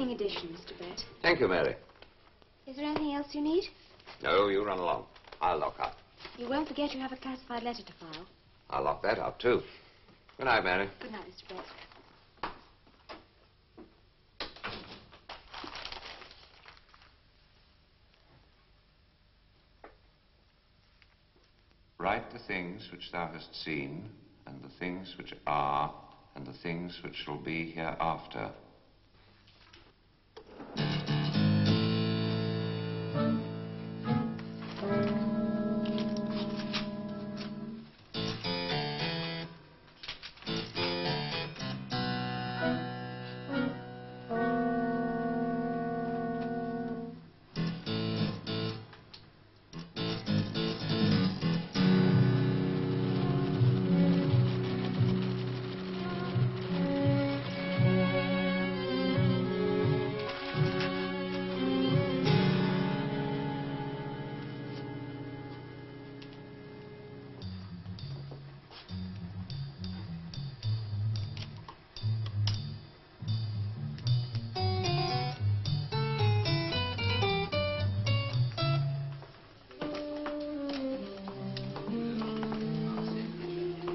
evening edition, Mr. Brett. Thank you, Mary. Is there anything else you need? No, you run along. I'll lock up. You won't forget you have a classified letter to file. I'll lock that up, too. Good night, Mary. Good night, Mr. Brett. Write the things which thou hast seen, and the things which are, and the things which shall be hereafter.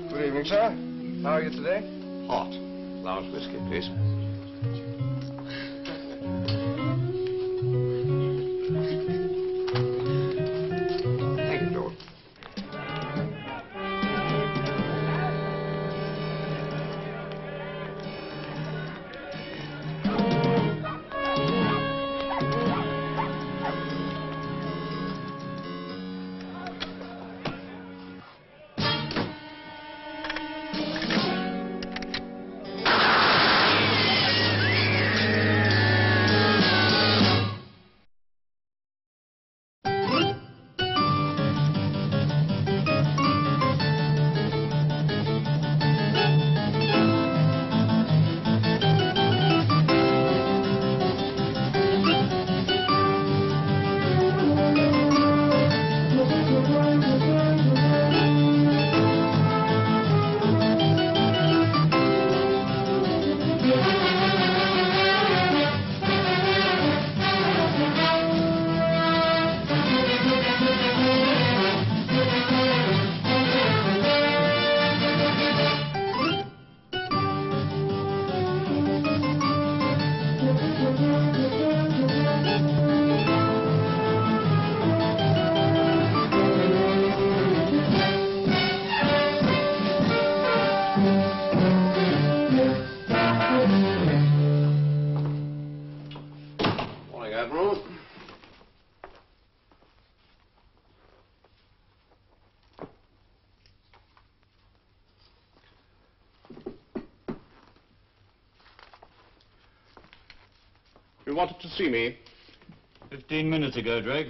Good evening, sir. How are you today? Hot. Large whiskey, please. Thank you, George. You wanted to see me? 15 minutes ago, Drake.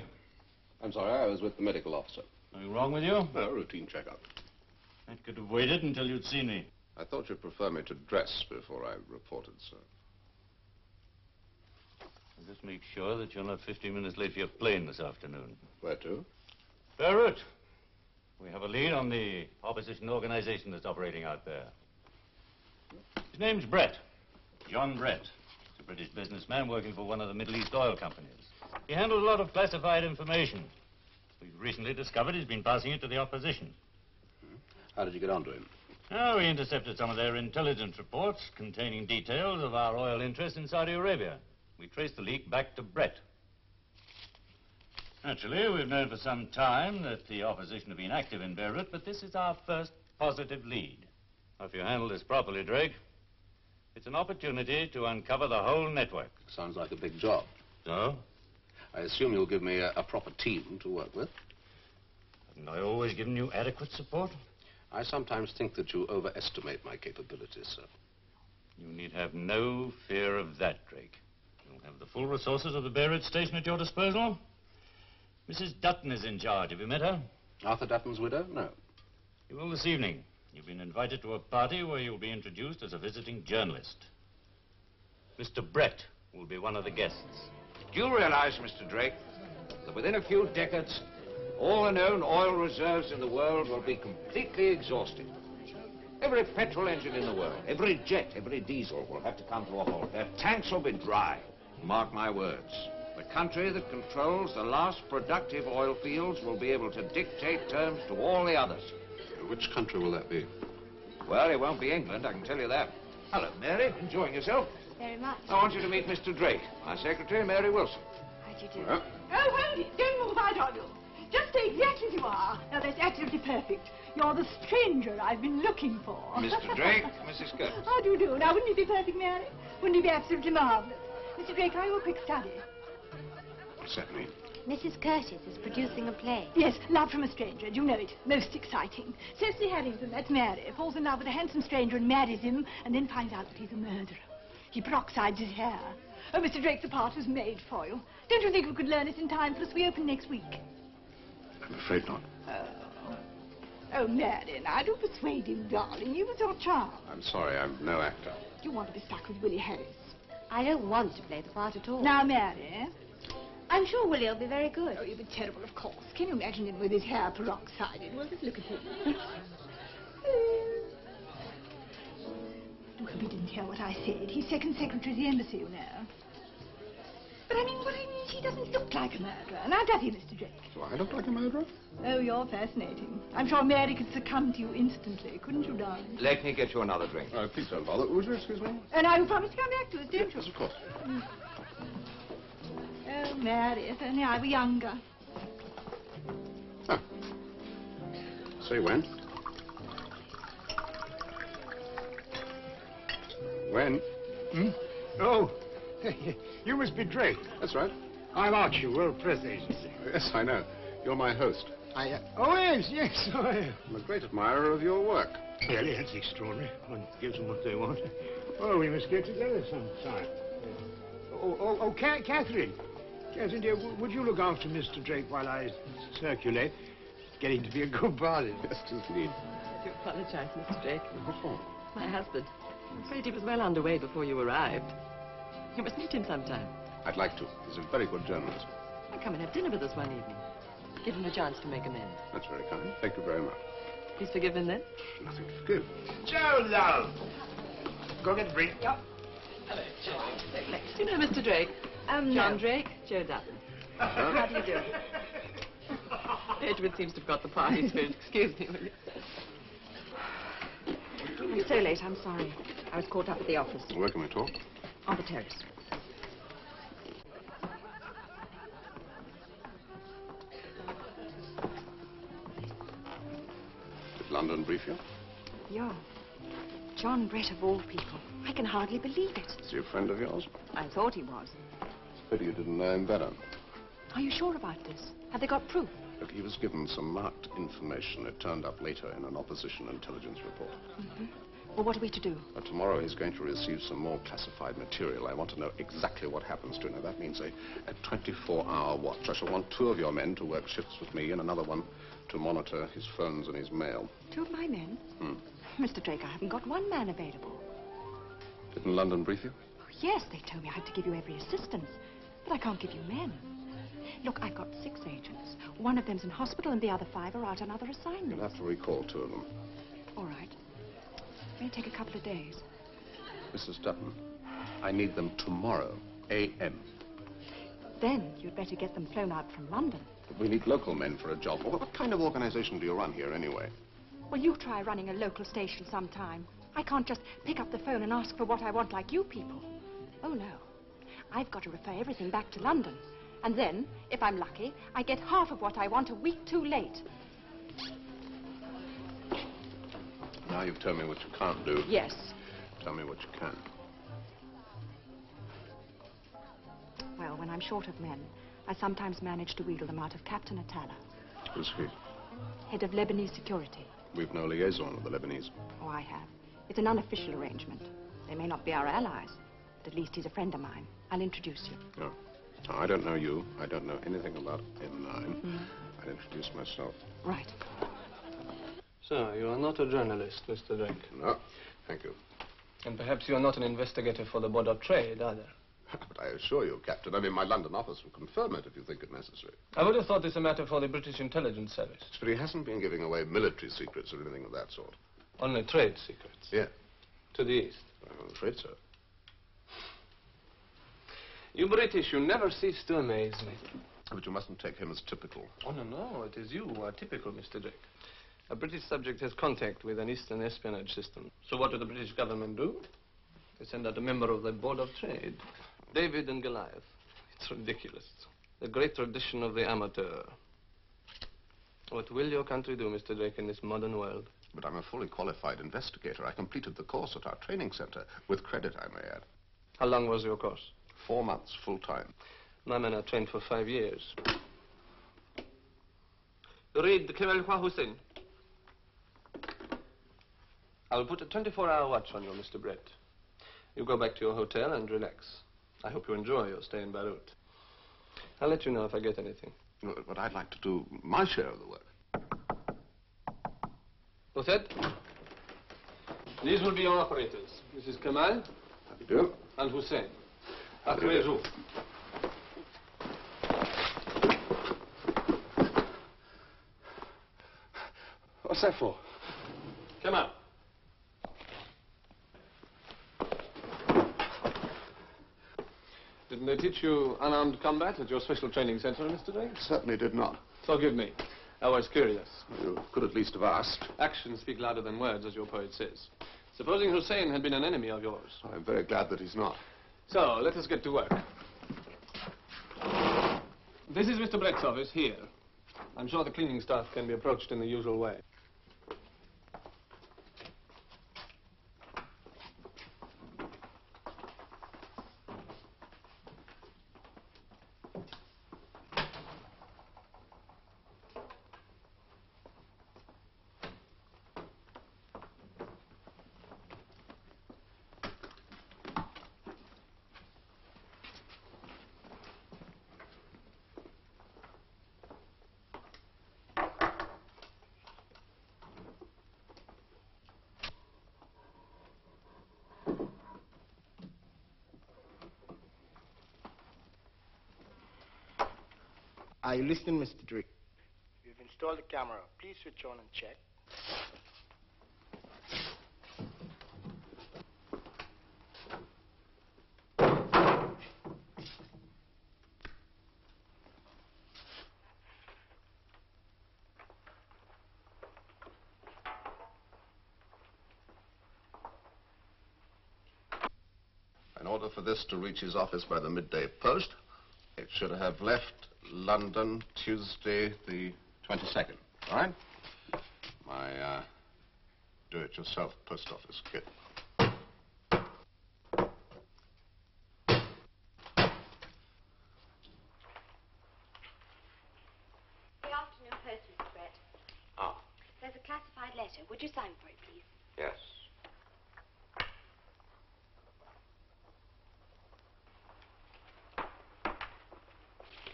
I'm sorry, I was with the medical officer. Nothing wrong with you? No, routine checkup. I could have waited until you'd seen me. I thought you'd prefer me to dress before I reported, sir. I'll just make sure that you're not 15 minutes late for your plane this afternoon. Where to? Beirut. We have a lead on the opposition organization that's operating out there. His name's Brett. John Brett. He's a British businessman working for one of the Middle East oil companies. He handles a lot of classified information. We've recently discovered he's been passing it to the opposition. How did you get onto him? Oh, we intercepted some of their intelligence reports containing details of our oil interests in Saudi Arabia. We traced the leak back to Brett. Naturally, we've known for some time that the opposition have been active in Beirut, but this is our first positive lead. If you handle this properly, Drake, it's an opportunity to uncover the whole network. Sounds like a big job. So? I assume you'll give me a proper team to work with. Haven't I always given you adequate support? I sometimes think that you overestimate my capabilities, sir. You need have no fear of that, Drake. You'll have the full resources of the Beirut station at your disposal. Mrs. Dutton is in charge. Have you met her? Arthur Dutton's widow? No. You will this evening. You've been invited to a party where you'll be introduced as a visiting journalist. Mr. Brett will be one of the guests. Do you realize, Mr. Drake, that within a few decades, all the known oil reserves in the world will be completely exhausted? Every petrol engine in the world, every jet, every diesel will have to come to a halt. Their tanks will be dry. Mark my words. The country that controls the last productive oil fields will be able to dictate terms to all the others. Which country will that be? Well, it won't be England, I can tell you that. Hello, Mary. Enjoying yourself? Very much. I want you to meet Mr. Drake, my secretary, Mary Wilson. How'd you do? Well, Oh, hold it. Don't move out on you. Just stay exactly as you are. Now, that's absolutely perfect. You're the stranger I've been looking for. Mr. Drake, Mrs. Curtis. How do you do? Now, wouldn't it be perfect, Mary? Wouldn't it be absolutely marvelous? Mr. Drake, are you a quick study? What's that mean? Mrs. Curtis is producing a play. Yes, Love from a Stranger. You know it. Most exciting. Cecily Harrington, that's Mary, falls in love with a handsome stranger and marries him, and then finds out that he's a murderer. He peroxides his hair. Oh, Mr. Drake, the part was made for you. Don't you think we could learn it in time for us? We open next week. I'm afraid not. Oh, Mary, now do persuade him, darling. You was your charm. I'm sorry, I'm no actor. You want to be stuck with Willie Harris. I don't want to play the part at all. Now, Mary. I'm sure Willie will be very good. Oh, you'll be terrible, of course. Can you imagine him with his hair peroxided? Well, just look at him. Do hope he didn't hear what I said. He's second secretary of the embassy, you know. But I mean, what I mean is he doesn't look like a murderer. Now, does he, Mr. Drake? Do I look like a murderer? Oh, you're fascinating. I'm sure Mary could succumb to you instantly, couldn't you, darling? Let me get you another drink. Please don't bother. Would you excuse me? And now you promised to come back to us, didn't you? Yes, of course. Oh, Mary, if only I were younger. Oh. Say when? When? Oh, you must be Drake. That's right. I'm Archie, World Press Agency. Yes, I know. You're my host. Oh, yes, I am. I'm a great admirer of your work. Really, that's extraordinary. One gives them what they want. Oh, we must get together sometime. Catherine. Catherine, dear, would you look after Mr. Drake while I circulate? Getting to be a good body. Yes, 'tis need. I do apologize, Mr. Drake. What for? My husband. I'm afraid he was well underway before you arrived. You must meet him sometime. I'd like to. He's a very good journalist. I'll come and have dinner with us one evening. Give him a chance to make amends. That's very kind. Thank you very much. He's forgiven then? Nothing to forgive. Joe, love. Go get a drink. Do you know Mr. Drake? John Drake, Joe Dutton. How do you do? Edward seems to have got the party spirit. Excuse me, will you? It's so late, I'm sorry. I was caught up at the office. Where can we talk? On the terrace. Did London brief you? Yo, John Brett of all people. I can hardly believe it. Is he a friend of yours? I thought he was. Pity you didn't know him better. Are you sure about this? Have they got proof? Look, he was given some marked information. It turned up later in an opposition intelligence report. Well, what are we to do? Tomorrow he's going to receive some more classified material. I want to know exactly what happens to him. Now, that means a 24-hour watch. I shall want 2 of your men to work shifts with me and another one to monitor his phones and his mail. 2 of my men? Mr. Drake, I haven't got 1 man available. Didn't London brief you? Oh, yes, they told me I had to give you every assistance. But I can't give you men. Look, I've got 6 agents. 1 of them's in hospital and the other 5 are out on other assignments. You'll have to recall 2 of them. All right. May take a couple of days. Mrs. Dutton, I need them tomorrow, a.m. Then you'd better get them flown out from London. But we need local men for a job. Well, what kind of organization do you run here, anyway? Well, you try running a local station sometime. I can't just pick up the phone and ask for what I want like you people. Oh, no. I've got to refer everything back to London. And then, if I'm lucky, I get half of what I want a week too late. Now you've told me what you can't do. Yes. Tell me what you can. Well, when I'm short of men, I sometimes manage to wheedle them out of Captain Atala, Who's he? head of Lebanese security. We've no liaison with the Lebanese. Oh, I have. It's an unofficial arrangement. They may not be our allies, but at least he's a friend of mine. I'll introduce you. No. Now, I don't know you. I don't know anything about M9. I'll introduce myself. Right. So, you are not a journalist, Mr. Drake. No, thank you. And perhaps you are not an investigator for the Board of Trade, either. But I assure you, Captain, I mean, my London office will confirm it if you think it necessary. I would have thought this a matter for the British Intelligence Service. But he hasn't been giving away military secrets or anything of that sort. Only trade secrets. Yeah. To the east. I'm afraid so. You British, you never cease to amaze me. But you mustn't take him as typical. Oh, no, no. It is you who are typical, Mr. Drake. A British subject has contact with an Eastern espionage system. So what do the British government do? They send out a member of the Board of Trade. David and Goliath. It's ridiculous. The great tradition of the amateur. What will your country do, Mr. Drake, in this modern world? But I'm a fully qualified investigator. I completed the course at our training center. With credit, I may add. How long was your course? 4 months, full time. My men are trained for 5 years. Read Kemal Hussein. I'll put a 24-hour watch on you, Mr. Brett. You go back to your hotel and relax. I hope you enjoy your stay in Beirut. I'll let you know if I get anything. But I'd like to do my share of the work. What's that? These will be your operators. Mrs. Kemal. How do you do? And Hussein. Après vous. What's that for? Come on. Didn't they teach you unarmed combat at your special training center, Mr. Drake? Certainly did not. Forgive me. I was curious. You could at least have asked. Actions speak louder than words, as your poet says. Supposing Hussein had been an enemy of yours. I'm very glad that he's not. So, let us get to work. This is Mr. Brett's office here. I'm sure the cleaning staff can be approached in the usual way. Are you listening, Mr. Drake? We've installed the camera. Please switch on and check. In order for this to reach his office by the midday post, it should have left London Tuesday the 22nd. All right? My do-it-yourself post office kit. Good afternoon, Post, Mr. Brett. Ah, There's a classified letter. Would you sign for it, please? yes.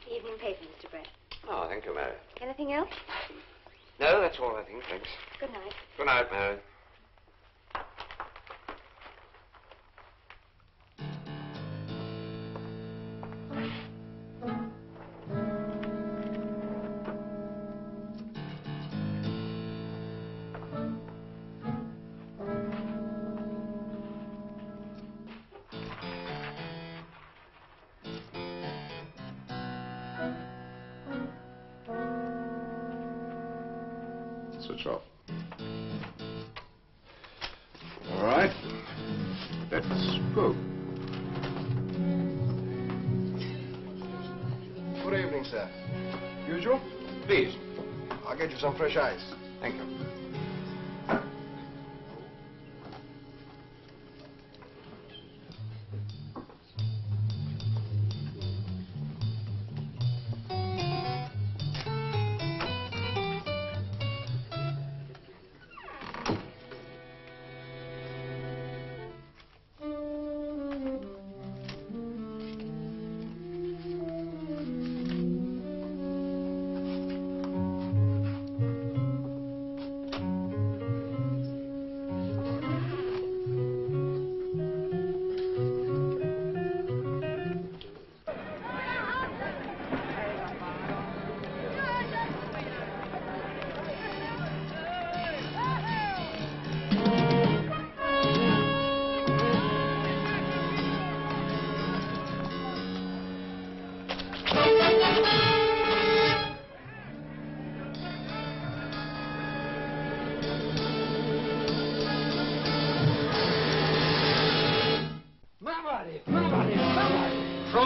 The evening paper, Mr. Brett. Oh, thank you, Mary. Anything else? No, that's all, I think, thanks. Good night. Good night, Mary. Switch off. All right. Let's go. Good evening, sir. Usual? Please. I'll get you some fresh ice. Thank you.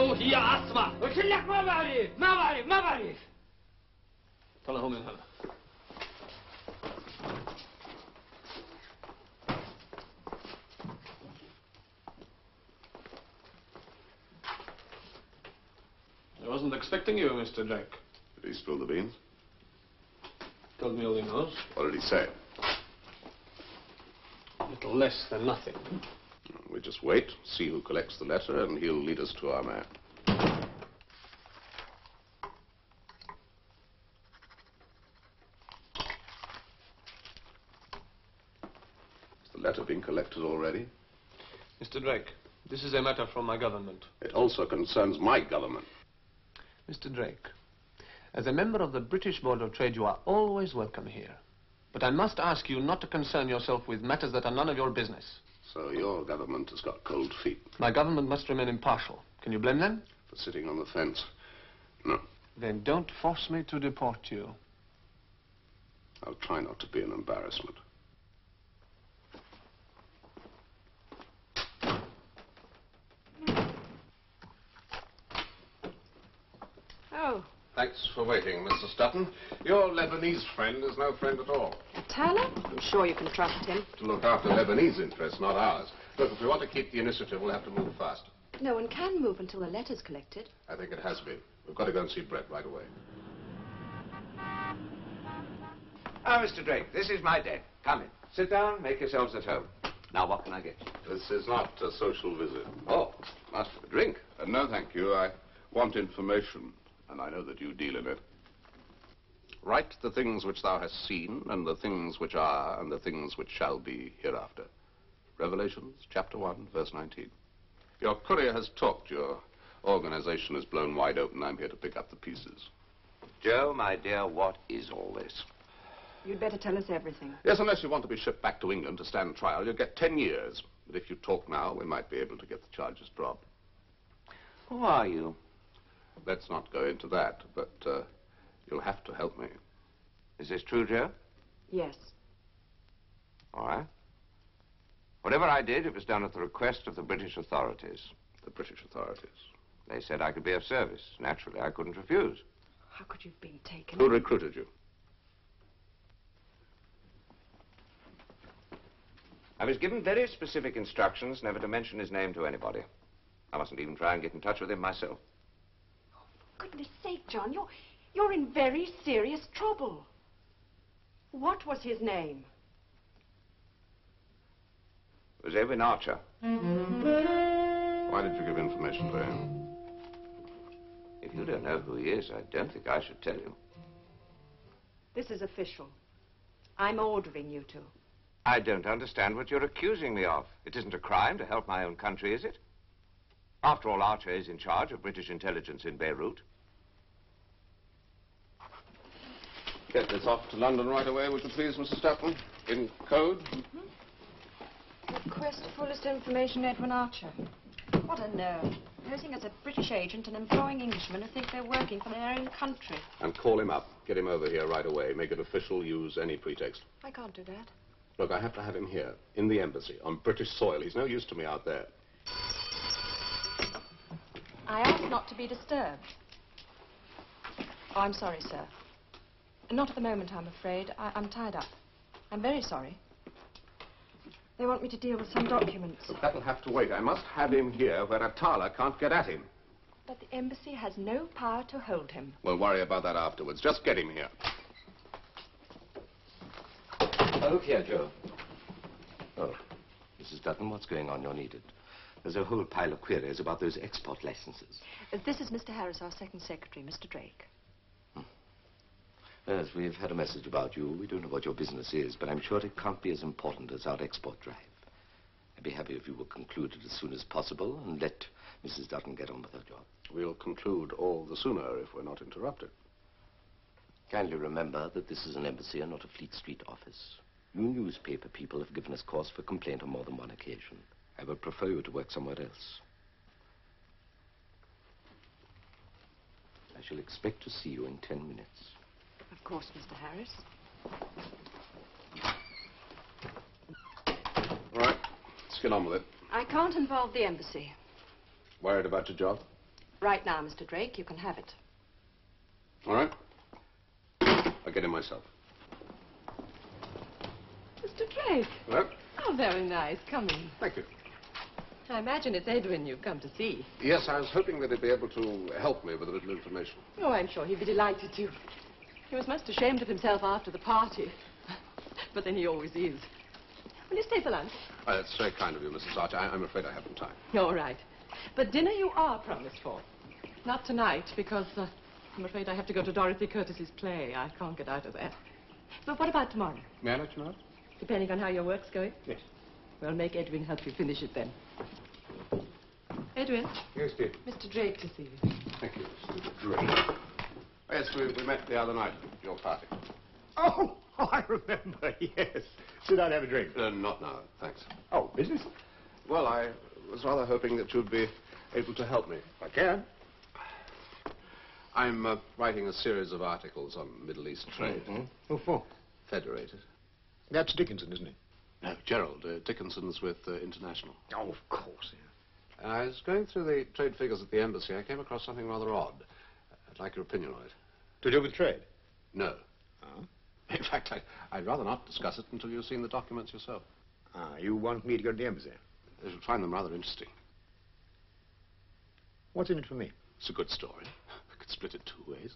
إنه هي أسمع. قلت لك ما بعرف. طلعوا من هنا. I wasn't expecting you, Mr. Drake. Did he spill the beans? Told me all he knows. What did he say? A little less than nothing. We just wait, see who collects the letter, and he'll lead us to our man. Has the letter been collected already? Mr. Drake, this is a matter from my government. It also concerns my government. Mr. Drake, as a member of the British Board of Trade, you are always welcome here. But I must ask you not to concern yourself with matters that are none of your business. So your government has got cold feet. My government must remain impartial. Can you blame them? For sitting on the fence? No. Then don't force me to deport you. I'll try not to be an embarrassment. Oh, Thanks for waiting, Mr. Stutton. Your Lebanese friend is no friend at all. Tyler? I'm sure you can trust him. To look after Lebanese interests, not ours. Look, if we want to keep the initiative, we'll have to move fast. No one can move until the letter's collected. I think it has been. We've got to go and see Brett right away. Ah, Mr. Drake, this is my den. Come in. Sit down, make yourselves at home. Now, what can I get you? This is not a social visit. Oh, ask for a drink. No, thank you. I want information, and I know that you deal in it. Write the things which thou hast seen, and the things which are, and the things which shall be hereafter. Revelations, chapter 1, verse 19. Your courier has talked. Your organization is blown wide open. I'm here to pick up the pieces. Joe, my dear, what is all this? You'd better tell us everything. Yes, unless you want to be shipped back to England to stand trial, you'll get 10 years. But if you talk now, we might be able to get the charges dropped. Who are you? Let's not go into that, but you'll have to help me. Is this true, Joe? Yes. All right. Whatever I did, it was done at the request of the British authorities. The British authorities? They said I could be of service. Naturally, I couldn't refuse. How could you have been taken? Who recruited you? I was given very specific instructions never to mention his name to anybody. I mustn't even try and get in touch with him myself. For goodness sake, John, you're in very serious trouble. What was his name? It was Edwin Archer. Why did you give information to him? If you don't know who he is, I don't think I should tell you. This is official. I'm ordering you to. I don't understand what you're accusing me of. It isn't a crime to help my own country, is it? After all, Archer is in charge of British intelligence in Beirut. Get this off to London right away, would you please, Mrs. Stutton? In code? Request fullest information, Edwin Archer. What a nerve. Posing as a British agent and employing Englishmen who think they're working for their own country. And call him up. Get him over here right away. Make it official. Use any pretext. I can't do that. Look, I have to have him here, in the embassy, on British soil. He's no use to me out there. I asked not to be disturbed. Oh, I'm sorry, sir. Not at the moment, I'm afraid. I'm tied up. I'm very sorry. They want me to deal with some documents. But that'll have to wait. I must have him here where Atala can't get at him. But the embassy has no power to hold him. We'll worry about that afterwards. Just get him here. Oh, look here, Joe. Oh, Mrs. Dutton, what's going on? You're needed. There's a whole pile of queries about those export licenses. This is Mr. Harris, our second secretary, Mr. Drake. Yes, we've had a message about you. We don't know what your business is, but I'm sure it can't be as important as our export drive. I'd be happy if you would conclude it as soon as possible and let Mrs. Dutton get on with her job. We'll conclude all the sooner if we're not interrupted. Kindly remember that this is an embassy and not a Fleet Street office. You newspaper people have given us cause for complaint on more than one occasion. I would prefer you to work somewhere else. I shall expect to see you in 10 minutes. Of course, Mr. Harris. All right, let's get on with it. I can't involve the embassy. Worried about your job? Right now, Mr. Drake, you can have it. All right. I'll get him myself. Mr. Drake. Well? Oh, very nice. Come in. Thank you. I imagine it's Edwin you've come to see. Yes, I was hoping that he'd be able to help me with a little information. Oh, I'm sure he'd be delighted to. He was most ashamed of himself after the party. But then he always is. Will you stay for lunch? It's very kind of you, Mrs. Archer. I'm afraid I haven't time. All right. But dinner you are promised for. Not tonight, because I'm afraid I have to go to Dorothy Curtis's play. I can't get out of that. But what about tomorrow? May I let you know? Depending on how your work's going? Yes. Well, make Edwin help you finish it then. Edwin? Yes, dear. Mr. Drake to see you. Thank you, Mr. Drake. Yes, we met the other night at your party. Oh, I remember, yes. Sit down and have a drink. Not now, thanks. Oh, business? Well, I was rather hoping that you'd be able to help me. I can. I'm writing a series of articles on Middle East trade. Mm-hmm. Who for? Federated. That's Dickinson, isn't it? No, Gerald. Dickinson's with International. Oh, of course, yeah. And I was going through the trade figures at the embassy. I came across something rather odd. I'd like your opinion on it. To do with trade? No. Oh? In fact, I'd rather not discuss it until you've seen the documents yourself. Ah, you want me to go to the embassy? You should find them rather interesting. What's in it for me? It's a good story. I could split it two ways.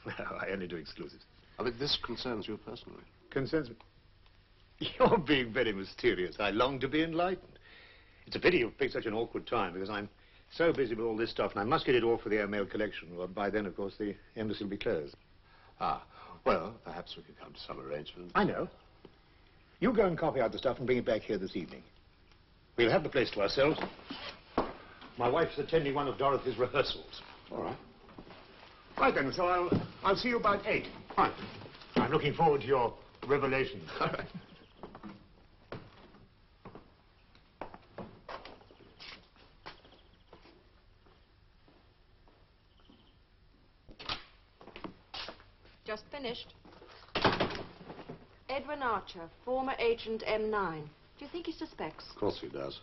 No, I only do exclusives. I think this concerns you personally. Concerns me? You're being very mysterious. I long to be enlightened. It's a pity you've picked such an awkward time, because I'm so busy with all this stuff, and I must get it all for the airmail collection. Well, by then, of course, the embassy will be closed. Ah, well, perhaps we could come to some arrangement. I know. You go and copy out the stuff and bring it back here this evening. We'll have the place to ourselves. My wife's attending one of Dorothy's rehearsals. All right. Right then, so I'll see you about 8. Fine. I'm looking forward to your revelations. All right. Just finished. Edwin Archer, former agent M9. Do you think he suspects? Of course he does.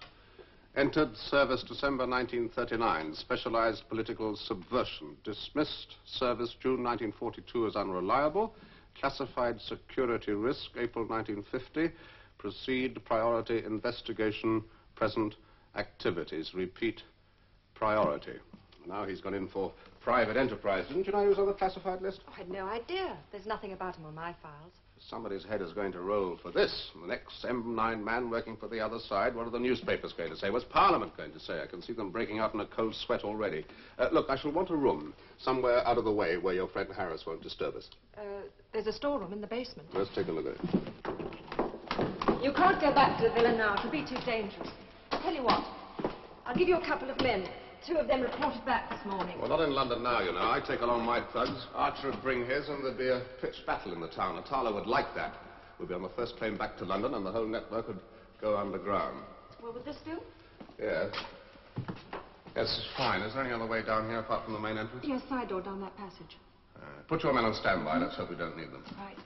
Entered service December 1939. Specialized political subversion. Dismissed service June 1942 as unreliable. Classified security risk April 1950. Proceed priority investigation. Present activities. Repeat priority. Now he's gone in for private enterprise. Didn't you know he was on the classified list? Oh, I had no idea. There's nothing about him on my files. Somebody's head is going to roll for this. The next M9 man working for the other side. What are the newspapers going to say? What's Parliament going to say? I can see them breaking out in a cold sweat already. Look, I shall want a room somewhere out of the way where your friend Harris won't disturb us. There's a storeroom in the basement. Let's take a look at it. You can't go back to the villa now. It'll be too dangerous. I'll tell you what. I'll give you a couple of men. 2 of them reported back this morning. Well, not in London now, you know. I take along my thugs. Archer would bring his, and there'd be a pitched battle in the town. Atala would like that. We'd be on the first plane back to London, and the whole network would go underground. What would this do? Yes. Yes, it's fine. Is there any other way down here apart from the main entrance? Yes, side door down that passage. Put your men on standby. Let's hope we don't need them. Right.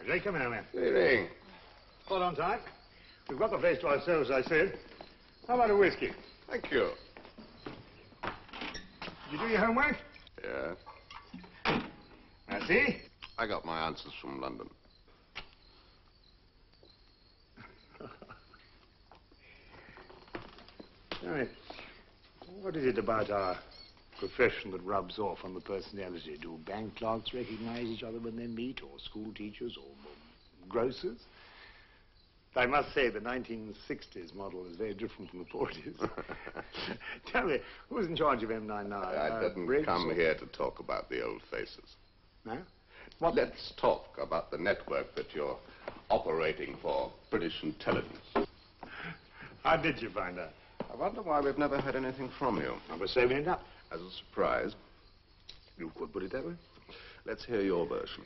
Jay, come in, man. Good evening. Hold on tight. We've got the place to ourselves, as I said. How about a whiskey? Thank you. Did you do your homework? Yeah. I see. I got my answers from London. Tell me, what is it about our profession that rubs off on the personality? Do bank clerks recognize each other when they meet, or school teachers, or grocers? I must say the 1960s model is very different from the 40s. Tell me, who's in charge of M9 now? I didn't come here to talk about the old faces. No? What? Let's talk about the network that you're operating for British intelligence. How did you find out? I wonder why we've never had anything from you. I was saving it up. As a surprise. You could put it that way. Let's hear your version.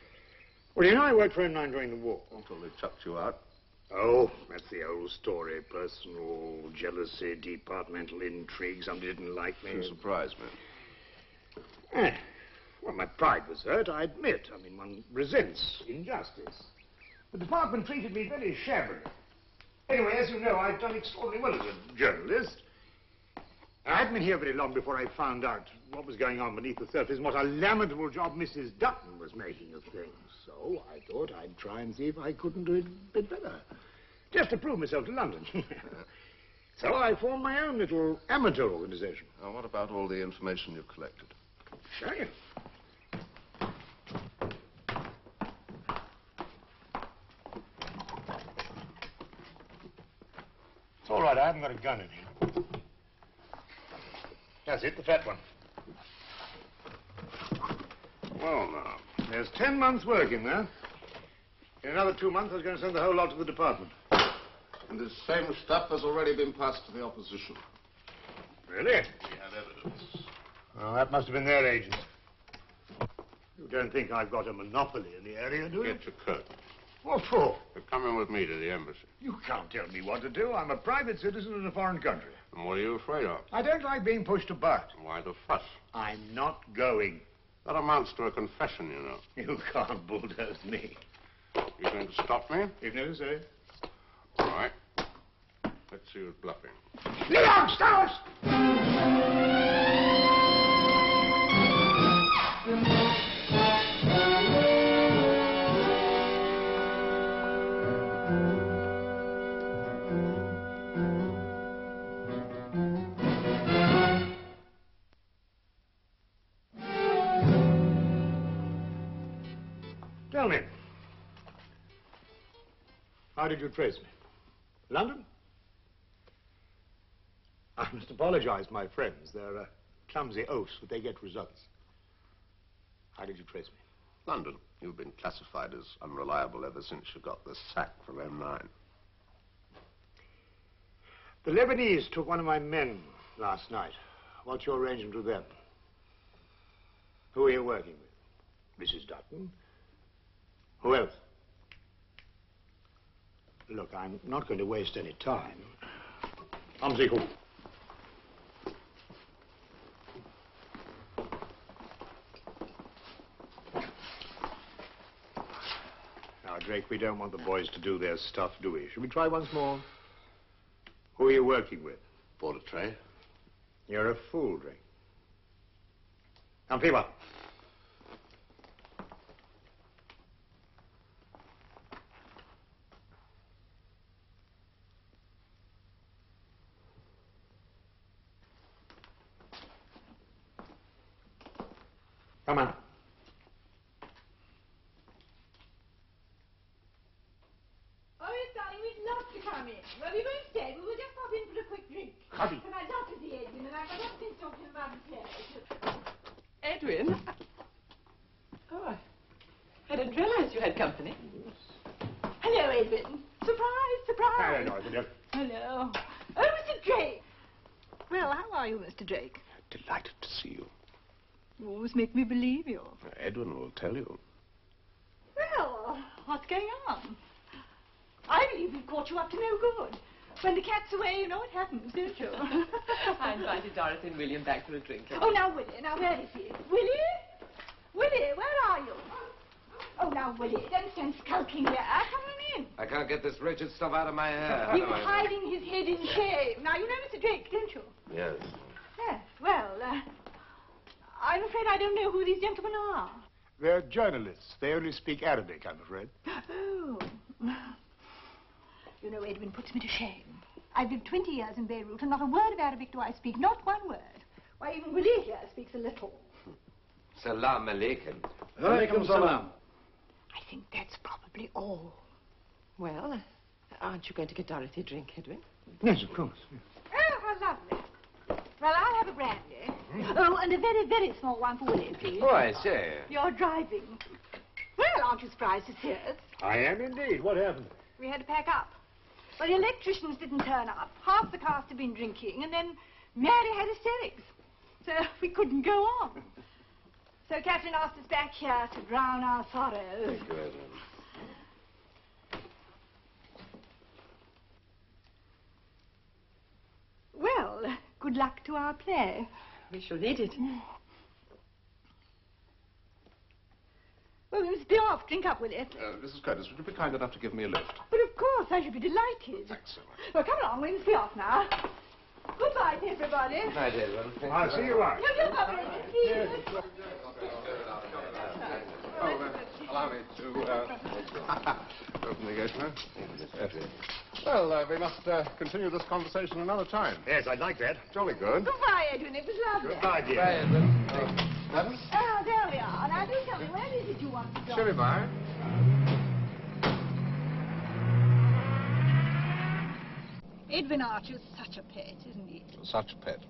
Well, you know, I worked for M9 during the war. Until they chucked you out. Oh, that's the old story. Personal jealousy, departmental intrigue. Somebody didn't like me. You surprised me. Well, my pride was hurt, I admit. I mean, one resents injustice. The department treated me very shabbily. Anyway, as you know, I've done extraordinarily well as a journalist. I hadn't been here very long before I found out what was going on beneath the surface and what a lamentable job Mrs. Dutton was making of things. So I thought I'd try and see if I couldn't do it a bit better. Just to prove myself to London. So I formed my own little amateur organization. Now, what about all the information you've collected? Show you. It's all right, I haven't got a gun in here. That's it, the fat one. Well, now, there's 10 months' work in there. In another 2 months, I was going to send the whole lot to the department. And this same stuff has already been passed to the opposition. Really? We have evidence. Well, that must have been their agents. You don't think I've got a monopoly in the area, do you? Get your coat. What for? You're coming with me to the embassy. You can't tell me what to do. I'm a private citizen in a foreign country. And what are you afraid of? I don't like being pushed about. Why the fuss? I'm not going. That amounts to a confession, you know. You can't bulldoze me. You going to stop me? If necessary. All right. Let's see who's bluffing. Leon, stop us! Tell me, how did you trace me? London? I must apologize, my friends. They're clumsy oafs, but they get results. How did you trace me? London. You've been classified as unreliable ever since you got the sack from M9. The Lebanese took one of my men last night. What's your arrangement with them? Who are you working with? Mrs. Dutton? Who else? Look, I'm not going to waste any time. Amziku. Now, Drake, we don't want the boys to do their stuff, do we? Should we try once more? Who are you working with? Border trade. You're a fool, Drake. Amfiba. Come on. Oh, yes, darling, we'd love to come in. Well, we won't stay. We will just pop in for a quick drink. Coffee. And I love to see Edwin, and I've got nothing talking about the play. Edwin? Oh, I didn't realize you had company. Hello, Edwin. Surprise, surprise. Hello, Dorothy. Hello. Oh, Mr. Drake. Well, how are you, Mr. Drake? Delighted to see you. You always make me believe you. Edwin will tell you. Well, what's going on? I believe we've caught you up to no good. When the cat's away, you know what happens, don't you? I invited Dorothy and William back for a drink. Oh, now, Willie, now, where is he? Willie? Willie, where are you? Oh, now, Willie, don't stand skulking there. Come on in. I can't get this wretched stuff out of my hair. He was hiding his head in shame. Now, you know Mr. Drake, don't you? Yes. Yes, well, I'm afraid I don't know who these gentlemen are. They're journalists. They only speak Arabic, I'm afraid. Oh. You know, Edwin puts me to shame. I've lived 20 years in Beirut, and not a word of Arabic do I speak. Not one word. Why, even Willie here speaks a little. Salam alaikum. Alaikum salam. I think that's probably all. Well, aren't you going to get Dorothy a drink, Edwin? Yes, of course. Oh, how lovely. Well, I'll have a brandy. Oh, and a very, very small one for Willie, please. Oh, I say. You're driving. Well, aren't you surprised to see us? I am indeed. What happened? We had to pack up. Well, the electricians didn't turn up. Half the cast had been drinking, and then Mary had hysterics. So we couldn't go on. So Catherine asked us back here to drown our sorrows. Thank you, Edwin. Well, good luck to our play. We shall need it. Well, we must be off. off, drink up with it. Mrs. Curtis, would you be kind enough to give me a lift? But of course, I should be delighted. Thanks so much. Well, come along, we must be off now. Goodbye to everybody. Good night, Edwin. I'll see you right. No, you're coming, please. Allow me to open the gate now. Well, we must continue this conversation another time. Yes, I'd like that. Jolly good. Goodbye, Edwin. It was lovely. Goodbye, dear. Bye, Edwin. Madam? Oh, there we are. Now, do tell me, where is it you want to go? Shall we buy? Edwin Archer's such a pet, isn't he? Such a pet.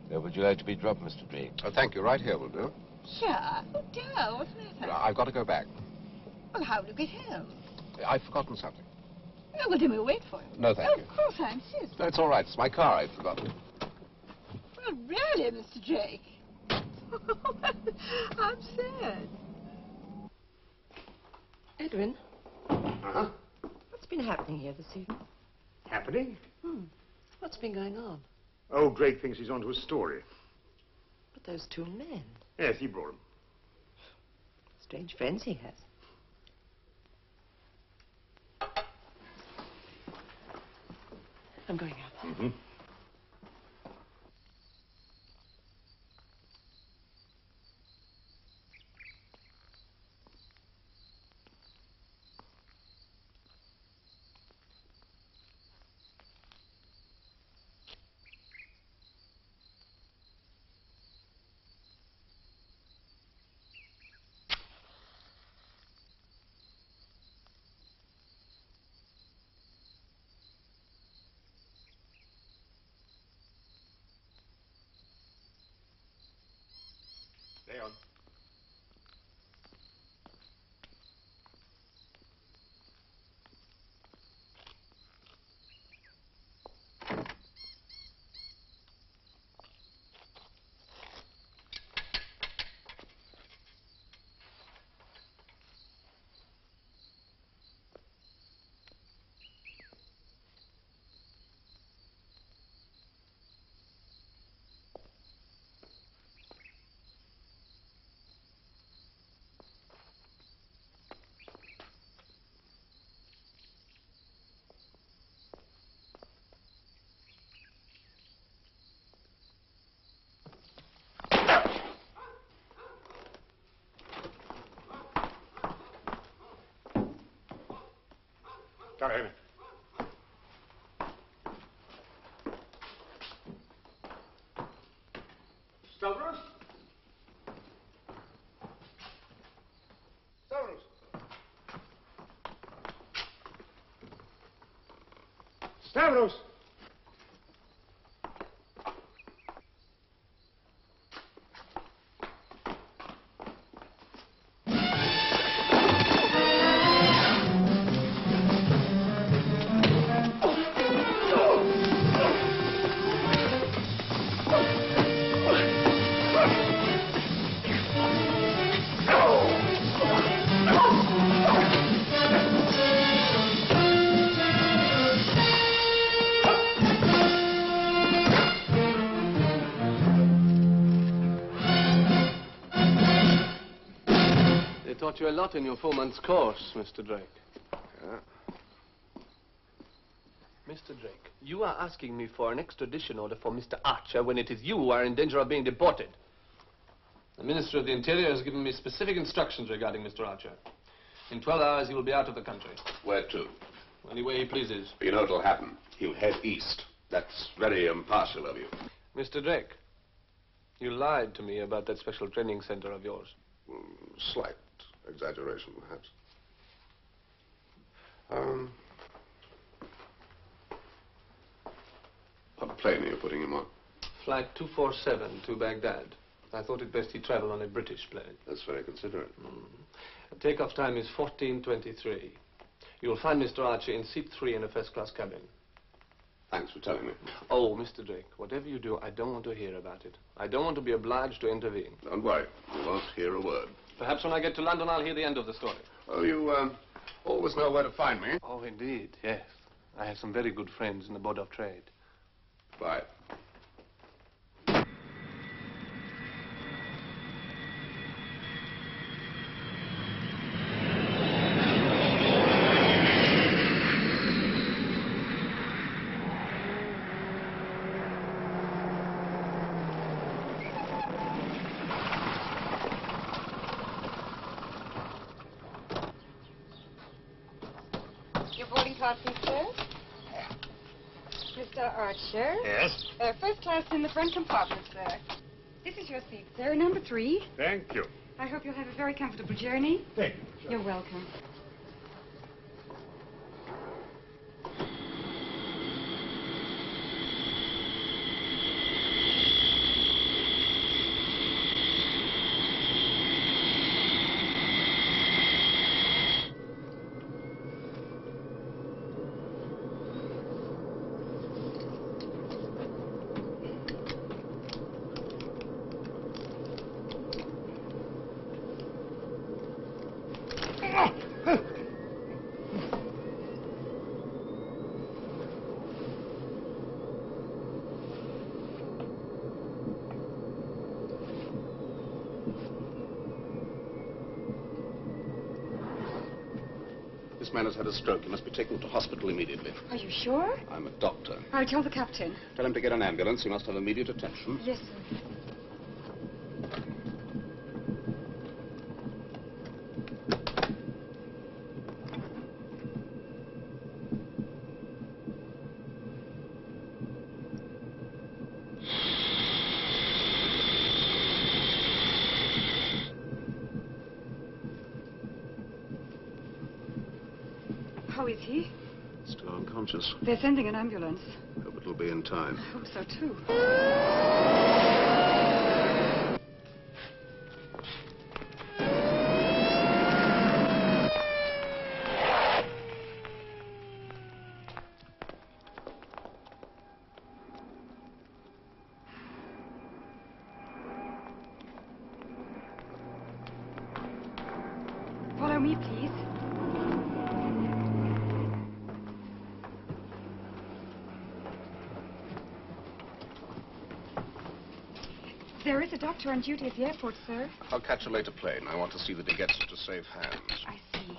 Where would you like to be dropped, Mr. Drake? Thank you. Right here will do. Sure. Oh, dear, what's the matter? I've got to go back. Well, how will you get home? I've forgotten something. Oh, well, then we'll wait for you. No, thank you. Of course, I insist. No, it's all right. It's my car. I've forgotten. Well, really, Mr. Drake. I'm sad. Edwin, Uh-huh. what's been happening here this evening? Happening? What's been going on? Oh, Drake thinks he's onto a story. But those two men. Yes, he brought him. Strange friends he has. I'm going up. Mm-hmm. Stay on. Come here. Stavros? Stavros? Stavros? They taught you a lot in your 4-month course, Mr. Drake. Yeah. Mr. Drake, you are asking me for an extradition order for Mr. Archer when it is you who are in danger of being deported. The Minister of the Interior has given me specific instructions regarding Mr. Archer. In 12 hours, he will be out of the country. Where to? Any way he pleases. You know what'll happen. He'll head east. That's very impartial of you. Mr. Drake, you lied to me about that special training center of yours. Slight exaggeration, perhaps. What plane are you putting him on? Flight 247 to Baghdad. I thought it best he travel on a British plane. That's very considerate. The takeoff time is 14:23. You'll find Mr. Archer in seat 3 in a first-class cabin. Thanks for telling me. Oh, Mr. Drake, whatever you do, I don't want to hear about it. I don't want to be obliged to intervene. Don't worry. You won't hear a word. Perhaps when I get to London, I'll hear the end of the story. Oh, you always know where to find me. Oh, indeed, yes. I have some very good friends in the Board of Trade. Bye. Your boarding card, please, sir. Mr. Archer. Yes? First class in the front compartment, sir. This is your seat, sir, number 3. Thank you. I hope you'll have a very comfortable journey. Thank you. You're welcome. This man has had a stroke. He must be taken to hospital immediately. Are you sure? I'm a doctor. I'll tell the captain. Tell him to get an ambulance. He must have immediate attention. Yes, sir. How is he? Still unconscious. They're sending an ambulance. Hope it'll be in time. I hope so, too. Follow me, please. There is a doctor on duty at the airport, sir. I'll catch a later plane. I want to see that he gets into safe hands. I see.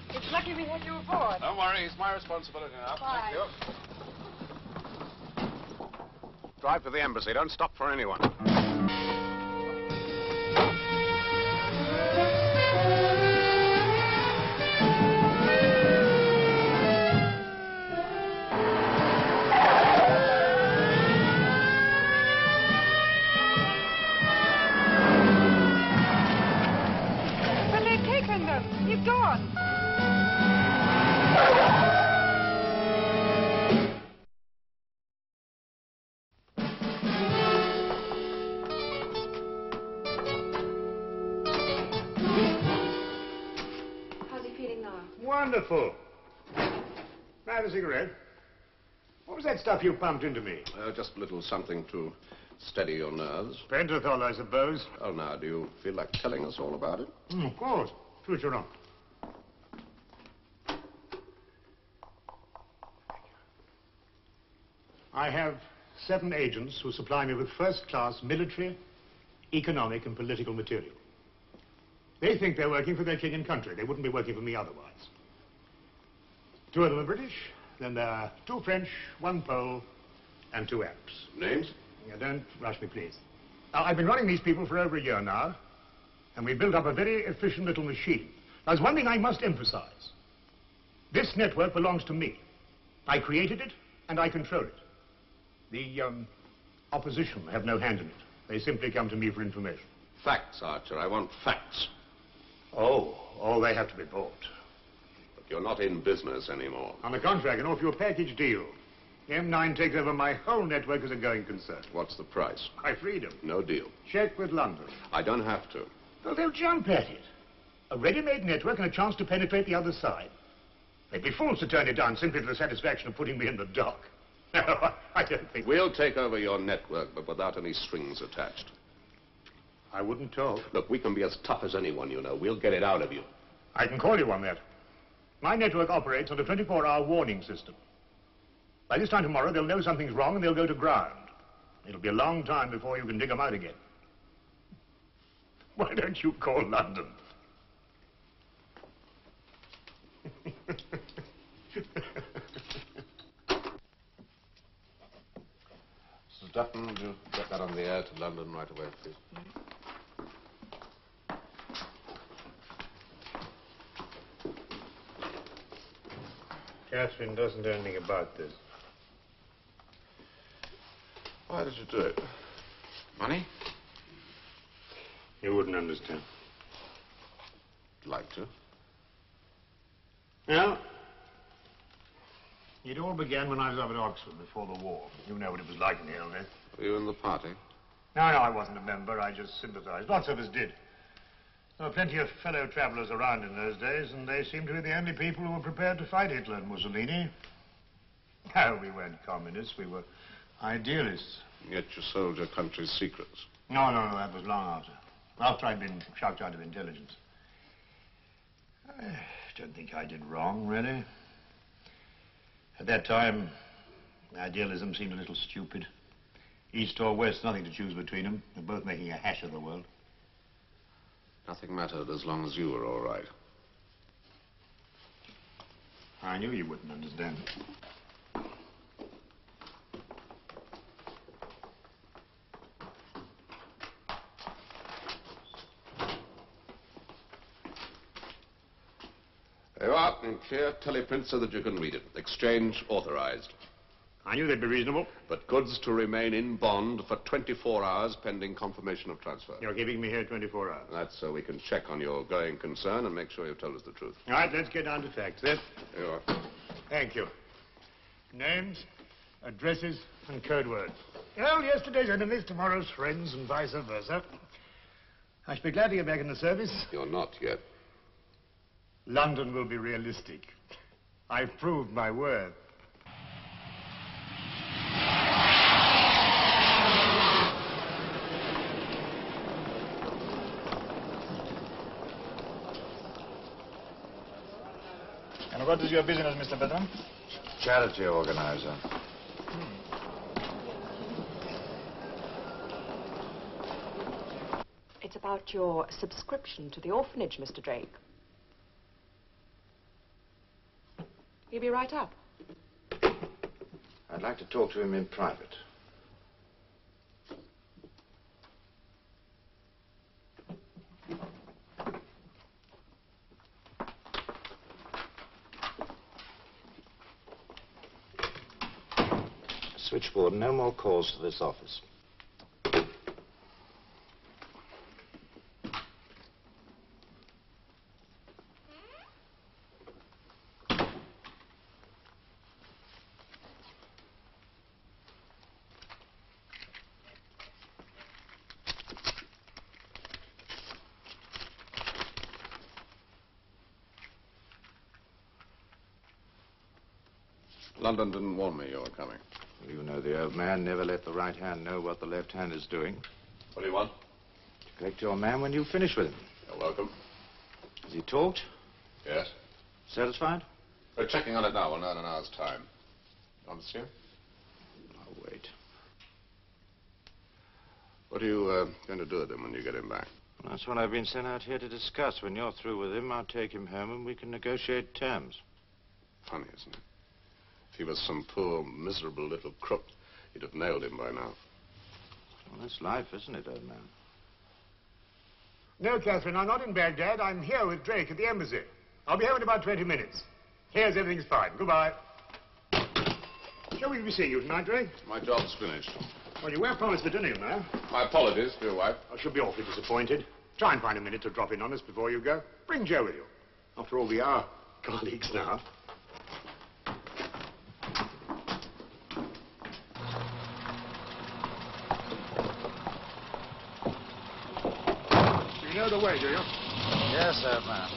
It's lucky we had you aboard. Don't worry. It's my responsibility now. Bye. Thank you. Drive to the embassy. Don't stop for anyone. But they've taken them. He's gone. How's he feeling now? Wonderful. Have a cigarette. What was that stuff you pumped into me? Just a little something to steady your nerves. Pentothal, I suppose. Oh, now, do you feel like telling us all about it? Of course. Switch it on. I have 7 agents who supply me with first-class military, economic, and political material. They think they're working for their king and country. They wouldn't be working for me otherwise. 2 of them are British, then there are 2 French, 1 Pole, and 2 Arabs. Names? Yeah, don't rush me, please. Now, I've been running these people for over a year now, and we've built up a very efficient little machine. Now, there's one thing I must emphasize. This network belongs to me. I created it, and I control it. The opposition have no hand in it. They simply come to me for information. Facts, Archer. I want facts. Oh, they have to be bought. But you're not in business anymore. On the contrary, I can offer you a package deal. M9 takes over my whole network as a going concern. What's the price? My freedom. No deal. Check with London. I don't have to. Well, they'll jump at it. A ready-made network and a chance to penetrate the other side. They'd be fools to turn it down simply for the satisfaction of putting me in the dock. No, I don't think... We'll take over your network, but without any strings attached. I wouldn't talk. Look, we can be as tough as anyone, you know. We'll get it out of you. I can call you on that. My network operates on a 24-hour warning system. By this time tomorrow, they'll know something's wrong and they'll go to ground. It'll be a long time before you can dig them out again. Why don't you call London? Dutton, would you get that on the air to London right away, please? Catherine doesn't know anything about this. Why did you do it? Money? You wouldn't understand. Like to. No. It all began when I was up at Oxford before the war. You know what it was like in the old days. Were you in the party? No, I wasn't a member. I just sympathized. Lots of us did. There were plenty of fellow travelers around in those days, and they seemed to be the only people who were prepared to fight Hitler and Mussolini. No, we weren't communists. We were idealists. Yet you sold your country's secrets. No, that was long after. After I'd been shocked out of intelligence. I don't think I did wrong, really. At that time, idealism seemed a little stupid. East or West, nothing to choose between them. They're both making a hash of the world. Nothing mattered as long as you were all right. I knew you wouldn't understand. There you are, in clear teleprint so that you can read it. Exchange authorized. I knew they'd be reasonable. But goods to remain in bond for 24 hours pending confirmation of transfer. You're keeping me here 24 hours. That's so we can check on your going concern and make sure you've told us the truth. All right, let's get down to facts, then. Here you are. Thank you. Names, addresses, and code words. Well, yesterday's enemies, tomorrow's friends, and vice versa. I should be glad to get back in the service. You're not yet. London will be realistic. I've proved my worth. And what is your business, Mr. Bedram? Charity organizer. It's about your subscription to the orphanage, Mr. Drake. He'll be right up. I'd like to talk to him in private. Switchboard, no more calls to this office. London didn't warn me you were coming. You know the old man. Never let the right hand know what the left hand is doing. What do you want? Collect your man when you finish with him. You're welcome. Has he talked? Yes. Satisfied? We're checking on it now. We'll know in an hour's time. You want to see him? I'll wait. What are you going to do with him when you get him back? That's what I've been sent out here to discuss. When you're through with him, I'll take him home and we can negotiate terms. Funny, isn't it? If he was some poor, miserable little crook, you'd have nailed him by now. Well, that's life, isn't it, old man? No, Catherine, I'm not in Baghdad. I'm here with Drake at the embassy. I'll be home in about 20 minutes. Here's everything's fine. Goodbye. Shall we be seeing you tonight, Drake? My job's finished. Well, you were promised the dinner, you know. My apologies to your wife. I should be awfully disappointed. Try and find a minute to drop in on us before you go. Bring Joe with you. After all, we are colleagues now. You know the way, do you? Yes, old man.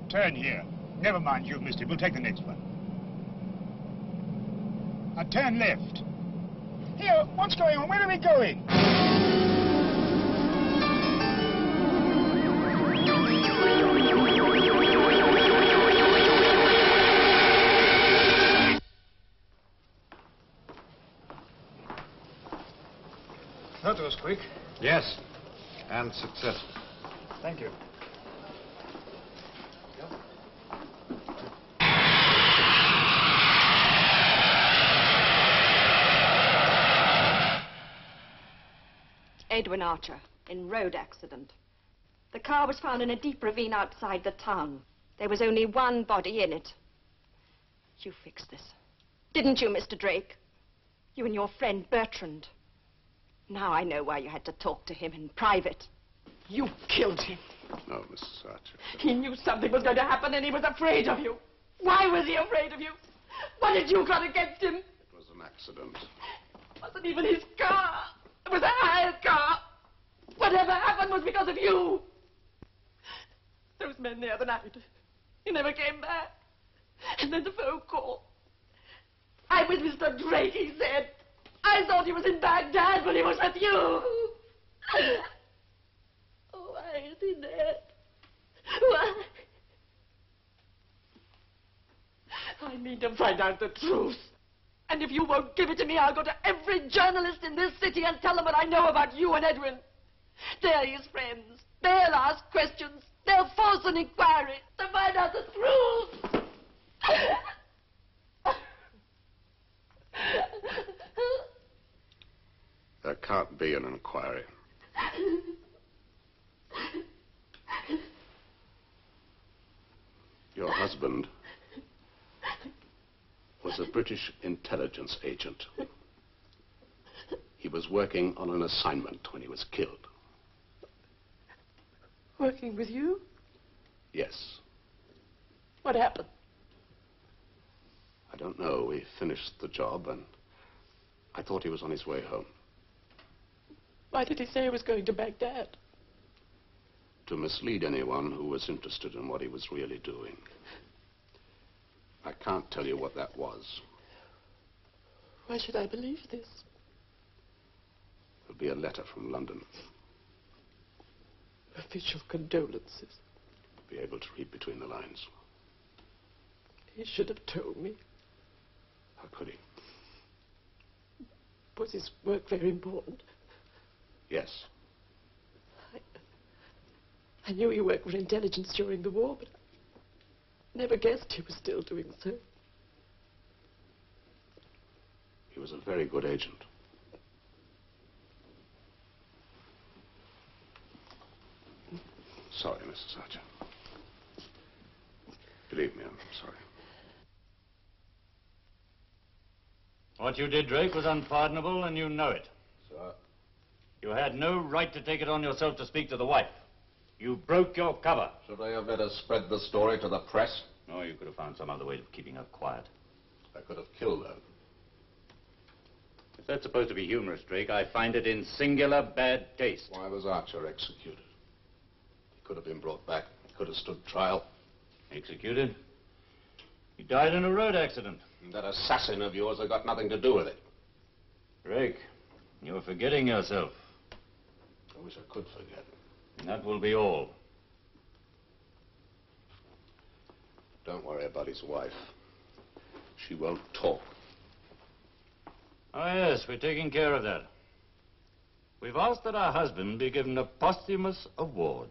Turn here. Never mind, you've missed it. We'll take the next one. Now turn left. Here, what's going on? Where are we going? That was quick. Yes, and successful. Thank you. Edwin Archer, in road accident. The car was found in a deep ravine outside the town. There was only one body in it. You fixed this, didn't you, Mr. Drake? You and your friend Bertrand. Now I know why you had to talk to him in private. You killed him. No, Mrs. Archer. He knew something was going to happen and he was afraid of you. Why was he afraid of you? What did you got against him? It was an accident. It wasn't even his car. It was a hired car. Whatever happened was because of you. Those men the other night, he never came back. And then the phone call. I'm with Mr. Drake, he said. I thought he was in Baghdad, but he was with you. Oh, why is he dead? Why? I need to find out the truth. And if you won't give it to me, I'll go to every journalist in this city and tell them what I know about you and Edwin. They're his friends. They'll ask questions. They'll force an inquiry to find out the truth. There can't be an inquiry. Your husband was a British intelligence agent. He was working on an assignment when he was killed. Working with you? Yes. What happened? I don't know. We finished the job and I thought he was on his way home. Why did he say he was going to Baghdad? To mislead anyone who was interested in what he was really doing. I can't tell you what that was. Why should I believe this? There'll be a letter from London. Official condolences. Be able to read between the lines. He should have told me. How could he? Was his work very important? Yes. I knew he worked for intelligence during the war, but I never guessed he was still doing so. He was a very good agent. Sorry, Mrs. Archer. Believe me, I'm sorry. What you did, Drake, was unpardonable, and you know it. Sir? You had no right to take it on yourself to speak to the wife. You broke your cover. Should I have better spread the story to the press? No, you could have found some other way of keeping her quiet. I could have killed her. If that's supposed to be humorous, Drake, I find it in singular bad taste. Why was Archer executed? He could have been brought back. He could have stood trial. Executed? He died in a road accident. And that assassin of yours had got nothing to do with it. Drake, you're forgetting yourself. I wish I could forget. And that will be all. Don't worry about his wife. She won't talk. Oh, yes, we're taking care of that. We've asked that our husband be given a posthumous award.